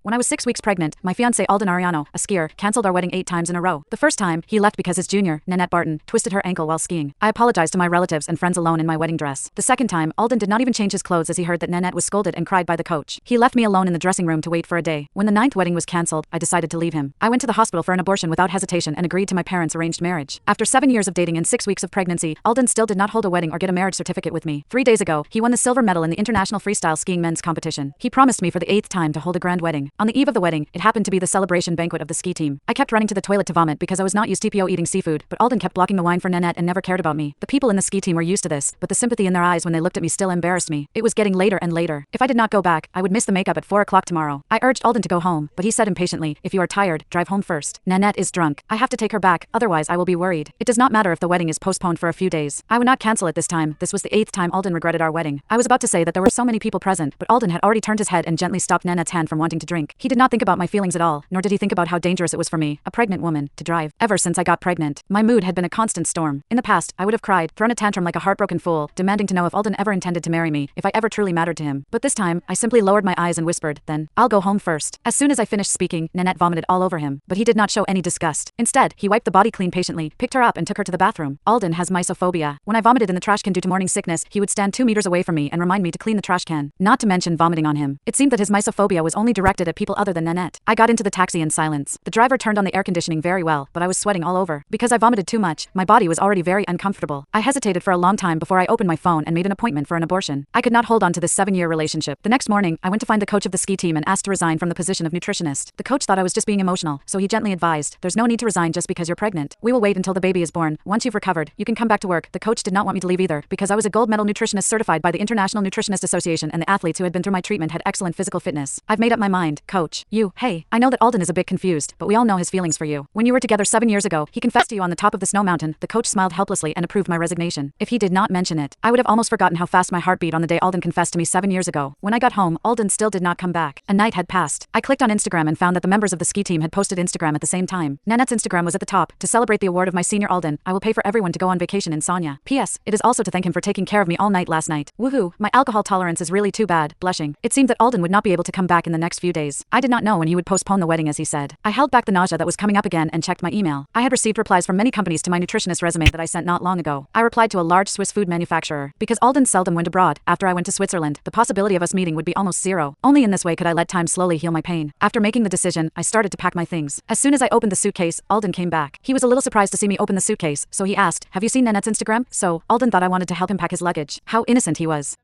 When I was 6 weeks pregnant, my fiancé Alden Ariano, a skier, cancelled our wedding 8 times in a row. The first time, he left because his junior, Nanette Barton, twisted her ankle while skiing. I apologized to my relatives and friends alone in my wedding dress. The second time, Alden did not even change his clothes as he heard that Nanette was scolded and cried by the coach. He left me alone in the dressing room to wait for a day. When the 9th wedding was cancelled, I decided to leave him. I went to the hospital for an abortion without hesitation and agreed to my parents' arranged marriage. After 7 years of dating and 6 weeks of pregnancy, Alden still did not hold a wedding or get a marriage certificate with me. 3 days ago, he won the silver medal in the International Freestyle Skiing Men's Competition. He promised me for the 8th time to hold a grand wedding. On the eve of the wedding, it happened to be the celebration banquet of the ski team. I kept running to the toilet to vomit because I was not used to eating seafood, but Alden kept blocking the wine for Nanette and never cared about me. The people in the ski team were used to this, but the sympathy in their eyes when they looked at me still embarrassed me. It was getting later and later. If I did not go back, I would miss the makeup at 4 o'clock tomorrow. I urged Alden to go home, but he said impatiently, "If you are tired, drive home first. Nanette is drunk. I have to take her back, otherwise I will be worried. It does not matter if the wedding is postponed for a few days. I would not cancel it this time." This was the 8th time Alden regretted our wedding. I was about to say that there were so many people present, but Alden had already turned his head and gently stopped Nanette's hand from wanting to drink. He did not think about my feelings at all, nor did he think about how dangerous it was for me, a pregnant woman, to drive. Ever since I got pregnant, my mood had been a constant storm. In the past, I would have cried, thrown a tantrum like a heartbroken fool, demanding to know if Alden ever intended to marry me, if I ever truly mattered to him. But this time, I simply lowered my eyes and whispered, "Then, I'll go home first." As soon as I finished speaking, Nanette vomited all over him, but he did not show any disgust. Instead, he wiped the body clean patiently, picked her up and took her to the bathroom. Alden has mysophobia. When I vomited in the trash can due to morning sickness, he would stand 2 meters away from me and remind me to clean the trash can, not to mention vomiting on him. It seemed that his mysophobia was only directed at people other than Nanette. I got into the taxi in silence. The driver turned on the air conditioning very well, but I was sweating all over. Because I vomited too much, my body was already very uncomfortable. I hesitated for a long time before I opened my phone and made an appointment for an abortion. I could not hold on to this 7-year relationship. The next morning, I went to find the coach of the ski team and asked to resign from the position of nutritionist. The coach thought I was just being emotional, so he gently advised, "There's no need to resign just because you're pregnant. We will wait until the baby is born. Once you've recovered, you can come back to work." The coach did not want me to leave either, because I was a gold medal nutritionist certified by the International Nutritionist Association, and the athletes who had been through my treatment had excellent physical fitness. "I've made up my mind, coach. Hey, I know that Alden is a bit confused, but we all know his feelings for you. When you were together 7 years ago, he confessed to you on the top of the snow mountain." The coach smiled helplessly and approved my resignation. If he did not mention it, I would have almost forgotten how fast my heart beat on the day Alden confessed to me 7 years ago. When I got home, Alden still did not come back. A night had passed. I clicked on Instagram and found that the members of the ski team had posted Instagram at the same time. Nanette's Instagram was at the top. "To celebrate the award of my senior Alden, I will pay for everyone to go on vacation in Sonia. P.S. It is also to thank him for taking care of me all night last night. Woohoo, my alcohol tolerance is really too bad." Blushing. It seemed that Alden would not be able to come back in the next few days. I did not know when he would postpone the wedding as he said. I held back the nausea that was coming up again and checked my email. I had received replies from many companies to my nutritionist resume that I sent not long ago. I replied to a large Swiss food manufacturer. Because Alden seldom went abroad, after I went to Switzerland, the possibility of us meeting would be almost zero. Only in this way could I let time slowly heal my pain. After making the decision, I started to pack my things. As soon as I opened the suitcase, Alden came back. He was a little surprised to see me open the suitcase, so he asked, "Have you seen Nanette's Instagram?" So, Alden thought I wanted to help him pack his luggage. How innocent he was.